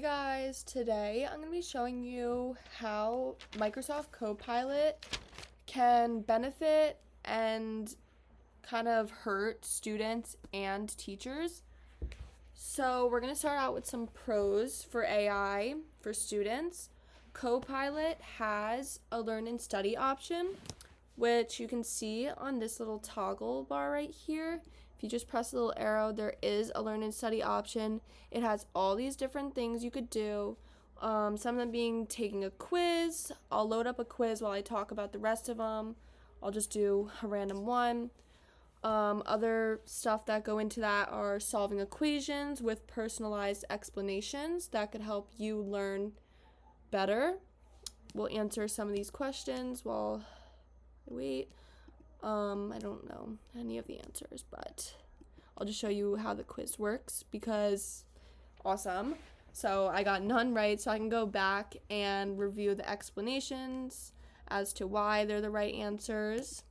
Hey guys, today I'm going to be showing you how Microsoft Copilot can benefit and kind of hurt students and teachers. So we're going to start out with some pros for AI for students. Copilot has a learn and study option, which you can see on this little toggle bar right here. If you just press the little arrow, there is a learn and study option. It has all these different things you could do. Some of them being taking a quiz. I'll load up a quiz while I talk about the rest of them. I'll just do a random one. Other stuff that go into that are solving equations with personalized explanations that could help you learn better. We'll answer some of these questions while I wait. I don't know any of the answers, but I'll just show you how the quiz works because awesome. So I got none right, so I can go back and review the explanations as to why they're the right answers.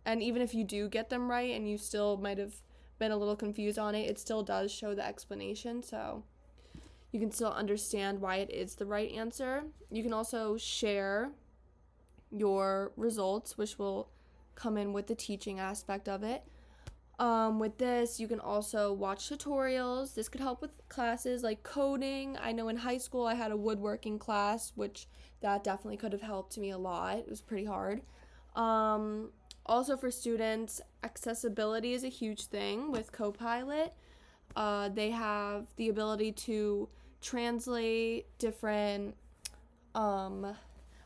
And even if you do get them right and you still might have been a little confused on it, it still does show the explanation, so you can still understand why it is the right answer. You can also share your results, which will come in with the teaching aspect of it. With this, you can also watch tutorials. This could help with classes like coding. I know in high school I had a woodworking class, which that definitely could have helped me a lot. It was pretty hard. Also for students, accessibility is a huge thing with Copilot. They have the ability to translate different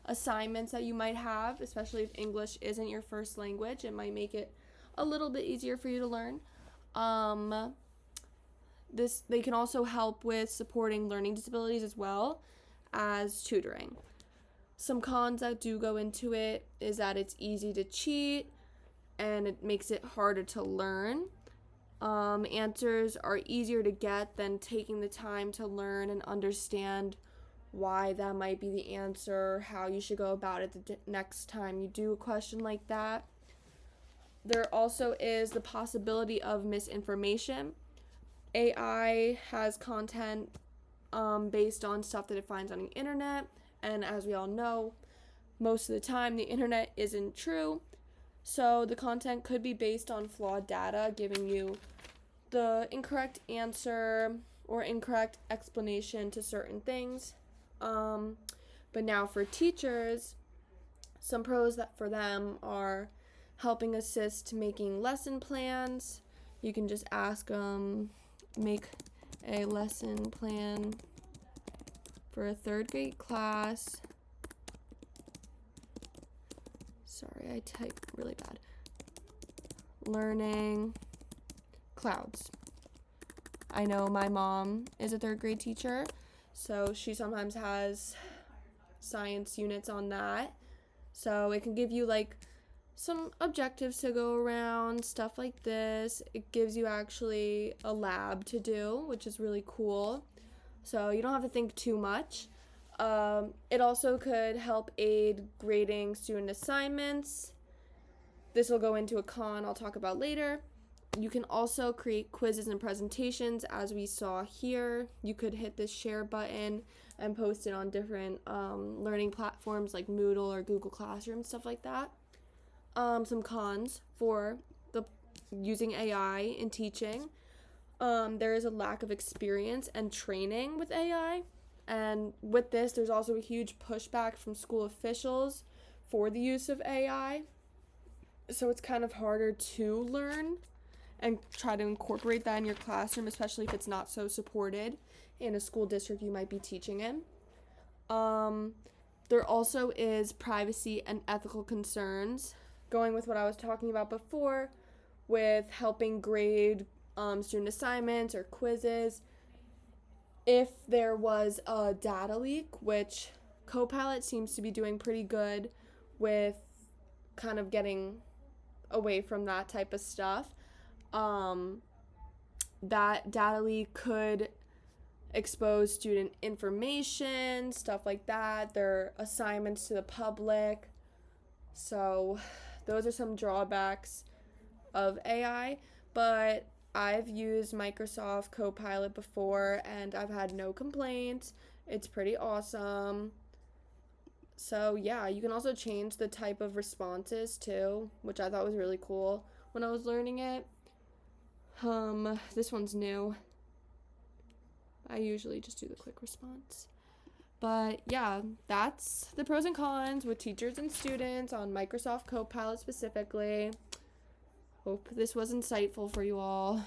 assignments that you might have, especially if English isn't your first language. It might make it a little bit easier for you to learn. They can also help with supporting learning disabilities as well as tutoring. Some cons that do go into it is that it's easy to cheat and it makes it harder to learn. Answers are easier to get than taking the time to learn and understand why that might be the answer, how you should go about it the next time you do a question like that. There also is the possibility of misinformation. AI has content based on stuff that it finds on the internet, and as we all know, most of the time the internet isn't true. So the content could be based on flawed data, giving you the incorrect answer or incorrect explanation to certain things. But now for teachers, some pros that for them are helping assist making lesson plans. You can just ask them, make a lesson plan for a third grade class. Sorry, I type really bad. Learning clouds. I know my mom is a third grade teacher, so she sometimes has science units on that. So it can give you like some objectives to go around, stuff like this. It gives you actually a lab to do, which is really cool. So you don't have to think too much. It also could help aid grading student assignments. This will go into a con I'll talk about later. You can also create quizzes and presentations as we saw here. You could hit this share button and post it on different learning platforms like Moodle or Google Classroom, stuff like that. Some cons for using AI in teaching. There is a lack of experience and training with AI. And with this, there's also a huge pushback from school officials for the use of AI. So it's kind of harder to learn and try to incorporate that in your classroom, especially if it's not so supported in a school district you might be teaching in. There also is privacy and ethical concerns, going with what I was talking about before with helping grade student assignments or quizzes. If there was a data leak, which Copilot seems to be doing pretty good with kind of getting away from that type of stuff, that data leak could expose student information, stuff like that, their assignments to the public. So those are some drawbacks of AI, but I've used Microsoft Copilot before and I've had no complaints. It's pretty awesome. So, yeah, you can also change the type of responses too, which I thought was really cool when I was learning it. This one's new. I usually just do the quick response. But yeah, that's the pros and cons with teachers and students on Microsoft Copilot specifically. Hope this was insightful for you all.